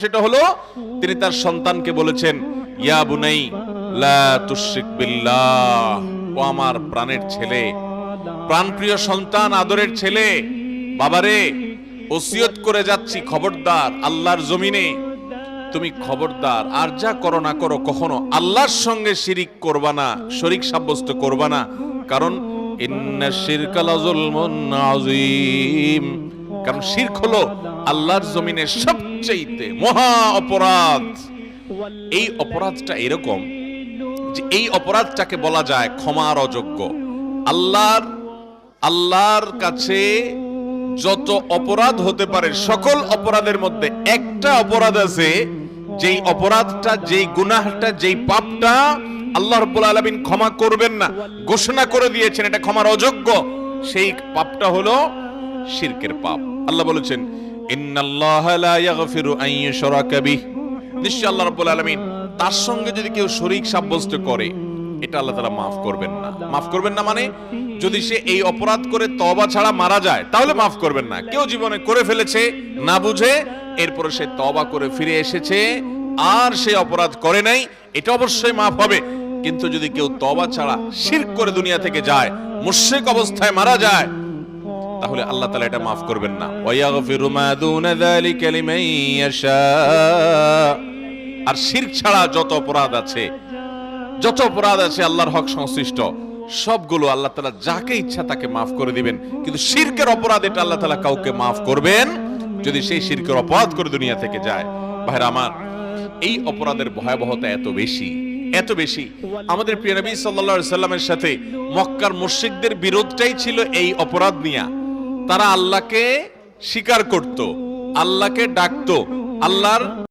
সেটা হলো তিনি তার সন্তানকে বলেছেন, ইয়া বুনাই লা তুশরিক বিল্লাহ, ও আমার প্রাণের ছেলে, প্রাণপ্রিয় সন্তান, আদরের ছেলে, বাবারে ওসিয়ত করে যাচ্ছি, খবরদার আল্লাহর জমিনে তুমি খবরদার আর যা করো না করো কখনো আল্লাহর সঙ্গে শিরিক করবা না, শরীক সাব্যস্ত করবা না। কারণ ইন্নাশ শিরকা লাযুলমুন আযীম, কারণ শিরক হলো আল্লাহর জমিনে সবচেয়ে মহা অপরাধ। এই অপরাধটা এরকম যে এই অপরাধটাকে বলা যায় ক্ষমার অযোগ্য। আল্লাহর কাছে যত অপরাধ হতে পারে সকল অপরাধের মধ্যে একটা অপরাধ আছে, যেই অপরাধটা, যেই গুনাহটা, যেই পাপটা আল্লাহ রাব্বুল আলামিন ক্ষমা করবেন না, ঘোষণা করে দিয়েছেন এটা ক্ষমার অযোগ্য। সেই পাপটা হলো শিরকের পাপ। আল্লাহ বলেছেন, ইন্নাল্লাহা লা ইয়াগফিরু আন ইউশরাকা বিহি, নিশ্চয় আল্লাহ রাব্বুল আলামিন তার সঙ্গে যদি কেউ শরীক সাব্যস্ত করে এটা আল্লাহ তাআলা মাফ করবেন না। মাফ করবেন না মানে যদি সে এই অপরাধ করে তওবা ছাড়া মারা যায় তাহলে মাফ করবেন না। কেউ জীবনে করে ফেলেছে না বুঝে, এরপরে সে তওবা করে ফিরে এসেছে আর সে অপরাধ করে নাই, এটা অবশ্যই মাফ হবে। কিন্তু যদি কেউ তওবা ছাড়া শিরক করে দুনিয়া থেকে যায়, মুশরিক অবস্থায় মারা যায়, তাহলে আল্লাহ তাআলা এটা মাফ করবেন না। ওয়ায়াগফিরু মা দুনা যালিকা লিমান ইয়াশা, আর শিরক ছাড়া যত অপরাধ আছে আল্লাহর হক সংশ্লিষ্ট সবগুলো আল্লাহ তাআলা যাকে ইচ্ছা তাকে মাফ করে দিবেন। কিন্তু শিরকের অপরাধ এটা আল্লাহ তাআলা কাউকে মাফ করবেন যদি সেই শিরকের অপরাধ করে দুনিয়া থেকে যায়। ভাইরা আমার, এই অপরাধের ভয়াবহতা এত বেশি। আমাদের প্রিয় নবী সাল্লাল্লাহু আলাইহি সাল্লামের সাথে মক্কার মুশরিকদের বিরোধটাই ছিল এই অপরাধ নিয়ে। তারা আল্লাহকে স্বীকার করত, আল্লাহকে ডাকতো, আল্লাহর